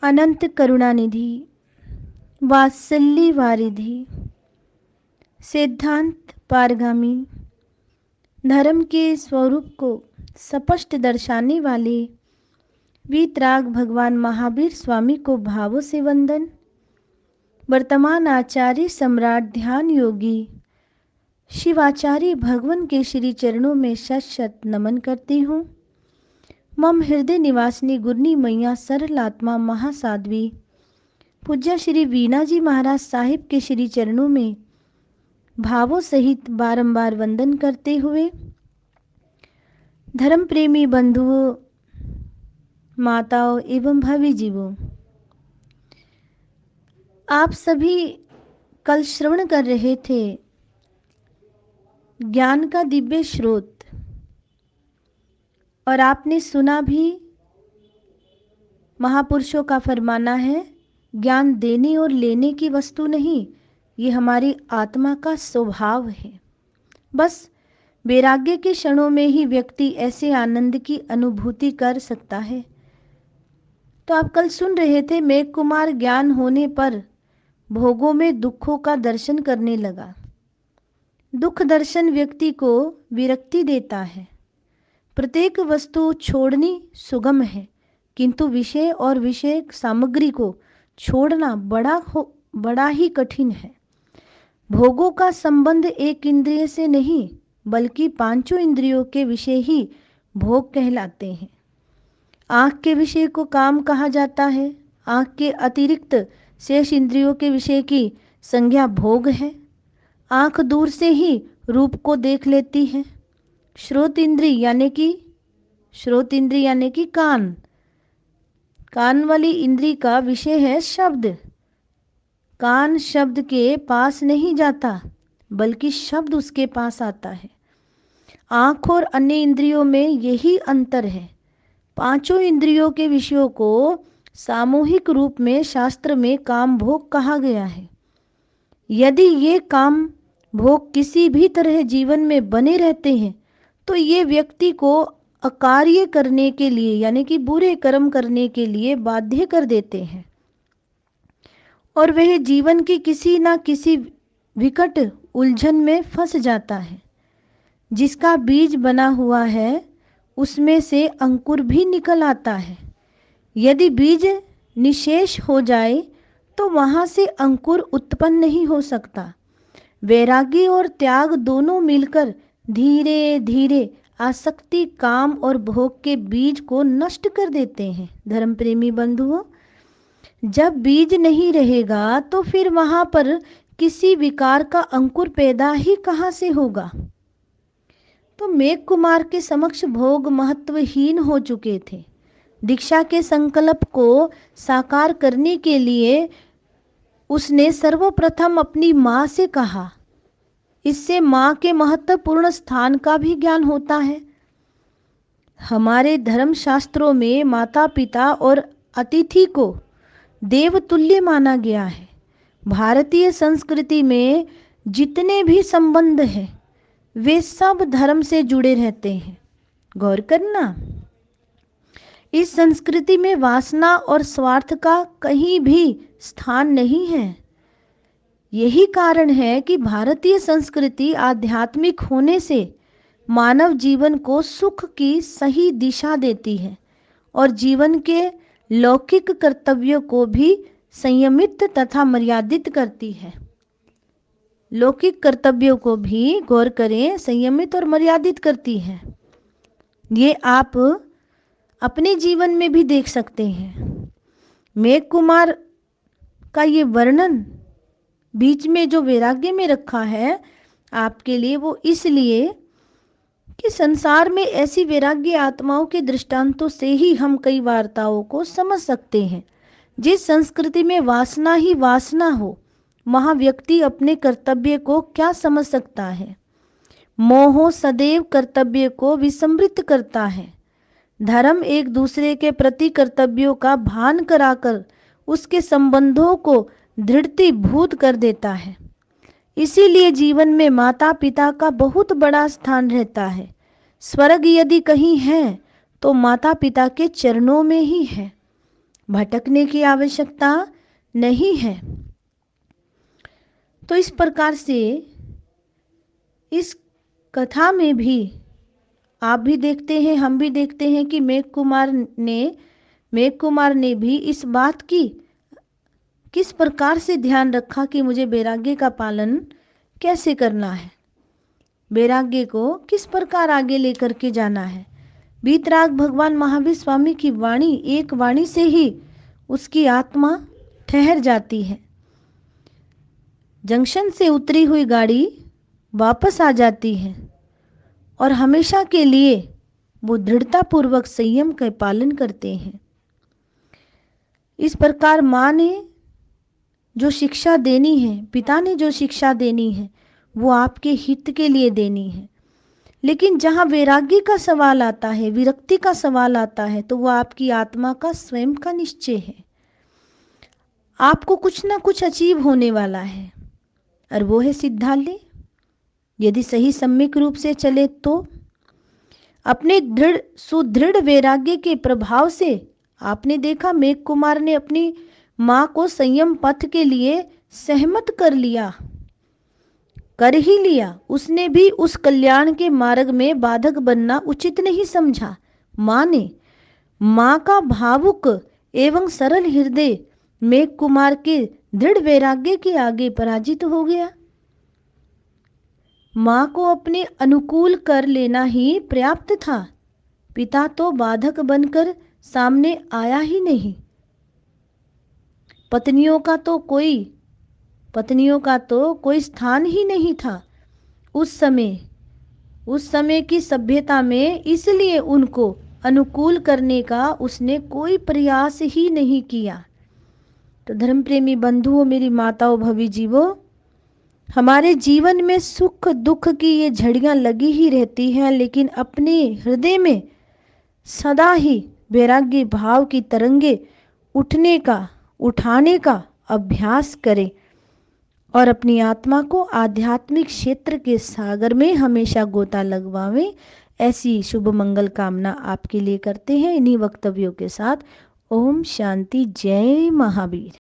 अनंत करुणानिधि, वात्सल्य वारिधि, सिद्धांत पारगामी, धर्म के स्वरूप को स्पष्ट दर्शाने वाले वीतराग भगवान महावीर स्वामी को भावों से वंदन। वर्तमान आचार्य सम्राट ध्यान योगी शिवाचार्य भगवान के श्री चरणों में शत शत नमन करती हूँ। मम हृदय निवासिनी गुरनी मैया सरल आत्मा महासाध्वी पूज्य श्री वीणा जी महाराज साहिब के श्री चरणों में भावों सहित बारंबार वंदन करते हुए धर्म प्रेमी बंधुओं, माताओं एवं भावी जीवों, आप सभी कल श्रवण कर रहे थे ज्ञान का दिव्य स्रोत, और आपने सुना भी महापुरुषों का फरमाना है, ज्ञान देने और लेने की वस्तु नहीं, ये हमारी आत्मा का स्वभाव है। बस वैराग्य के क्षणों में ही व्यक्ति ऐसे आनंद की अनुभूति कर सकता है। तो आप कल सुन रहे थे मेघ कुमार ज्ञान होने पर भोगों में दुखों का दर्शन करने लगा। दुख दर्शन व्यक्ति को विरक्ति देता है। प्रत्येक वस्तु छोड़नी सुगम है, किंतु विषय और विषय सामग्री को छोड़ना बड़ा ही कठिन है। भोगों का संबंध एक इंद्रिय से नहीं, बल्कि पांचों इंद्रियों के विषय ही भोग कहलाते हैं। आँख के विषय को काम कहा जाता है। आँख के अतिरिक्त शेष इंद्रियों के विषय की संज्ञा भोग है। आँख दूर से ही रूप को देख लेती है। श्रोत इंद्री यानी कि कान वाली इंद्री का विषय है शब्द। कान शब्द के पास नहीं जाता, बल्कि शब्द उसके पास आता है। आँख और अन्य इंद्रियों में यही अंतर है। पांचों इंद्रियों के विषयों को सामूहिक रूप में शास्त्र में काम भोग कहा गया है। यदि ये काम भोग किसी भी तरह जीवन में बने रहते हैं तो ये व्यक्ति को अकार्य करने के लिए यानी कि बुरे कर्म करने के लिए बाध्य कर देते हैं, और वह जीवन की किसी ना किसी विकट उलझन में फंस जाता है। जिसका बीज बना हुआ है उसमें से अंकुर भी निकल आता है। यदि बीज निशेष हो जाए तो वहाँ से अंकुर उत्पन्न नहीं हो सकता। वैराग्य और त्याग दोनों मिलकर धीरे धीरे आसक्ति, काम और भोग के बीज को नष्ट कर देते हैं। धर्म प्रेमी बंधुओं, जब बीज नहीं रहेगा तो फिर वहाँ पर किसी विकार का अंकुर पैदा ही कहाँ से होगा। तो मेघ कुमार के समक्ष भोग महत्वहीन हो चुके थे। दीक्षा के संकल्प को साकार करने के लिए उसने सर्वप्रथम अपनी माँ से कहा। इससे माँ के महत्वपूर्ण स्थान का भी ज्ञान होता है। हमारे धर्म शास्त्रों में माता पिता और अतिथि को देवतुल्य माना गया है। भारतीय संस्कृति में जितने भी संबंध हैं वे सब धर्म से जुड़े रहते हैं। गौर करना, इस संस्कृति में वासना और स्वार्थ का कहीं भी स्थान नहीं है। यही कारण है कि भारतीय संस्कृति आध्यात्मिक होने से मानव जीवन को सुख की सही दिशा देती है और जीवन के लौकिक कर्तव्यों को भी संयमित तथा मर्यादित करती है। लौकिक कर्तव्यों को भी, गौर करें, संयमित और मर्यादित करती है। ये आप अपने जीवन में भी देख सकते हैं। मेघ कुमार का ये वर्णन बीच में जो वैराग्य में रखा है आपके लिए, वो इसलिए कि संसार में ऐसी वैराग्य आत्माओं के दृष्टांतों से ही हम कई वार्ताओं को समझ सकते हैं। जिस संस्कृति में वासना ही वासना हो, वहाँ व्यक्ति अपने कर्तव्य को क्या समझ सकता है। मोह सदैव कर्तव्य को विस्मृत करता है। धर्म एक दूसरे के प्रति कर्तव्यों का भान कराकर उसके संबंधों को दृढ़ीभूत कर देता है। इसीलिए जीवन में माता पिता का बहुत बड़ा स्थान रहता है। स्वर्ग यदि कहीं है तो माता पिता के चरणों में ही है। भटकने की आवश्यकता नहीं है। तो इस प्रकार से इस कथा में भी आप भी देखते हैं, हम भी देखते हैं कि मेघ कुमार ने भी इस बात की किस प्रकार से ध्यान रखा कि मुझे वैराग्य का पालन कैसे करना है, वैराग्य को किस प्रकार आगे लेकर के जाना है। वीतराग भगवान महावीर स्वामी की वाणी, एक वाणी से ही उसकी आत्मा ठहर जाती है। जंक्शन से उतरी हुई गाड़ी वापस आ जाती है और हमेशा के लिए वो दृढ़तापूर्वक संयम का पालन करते हैं। इस प्रकार माँ ने जो शिक्षा देनी है, पिता ने जो शिक्षा देनी है, वो आपके हित के लिए देनी है। लेकिन जहाँ वैराग्य का सवाल आता है, विरक्ति का सवाल आता है, तो वो आपकी आत्मा का स्वयं का निश्चय है। आपको कुछ ना कुछ अचीव होने वाला है और वो है सिद्धालय। यदि सही सम्यक रूप से चले तो अपने सुदृढ़ वैराग्य के प्रभाव से आपने देखा मेघ कुमार ने अपनी माँ को संयम पथ के लिए सहमत कर ही लिया। उसने भी उस कल्याण के मार्ग में बाधक बनना उचित नहीं समझा। माँ का भावुक एवं सरल हृदय मेघ कुमार के दृढ़ वैराग्य के आगे पराजित हो गया। माँ को अपने अनुकूल कर लेना ही पर्याप्त था। पिता तो बाधक बनकर सामने आया ही नहीं। पत्नियों का तो कोई स्थान ही नहीं था उस समय की सभ्यता में, इसलिए उनको अनुकूल करने का उसने कोई प्रयास ही नहीं किया। तो धर्म प्रेमी बंधुओं, मेरी माताओं, भवी जीवो, हमारे जीवन में सुख दुख की ये झड़ियाँ लगी ही रहती हैं, लेकिन अपने हृदय में सदा ही वैराग्य भाव की तरंगे उठाने का अभ्यास करें और अपनी आत्मा को आध्यात्मिक क्षेत्र के सागर में हमेशा गोता लगवावें। ऐसी शुभ मंगल कामना आपके लिए करते हैं। इन्हीं वक्तव्यों के साथ ओम शांति, जय महावीर।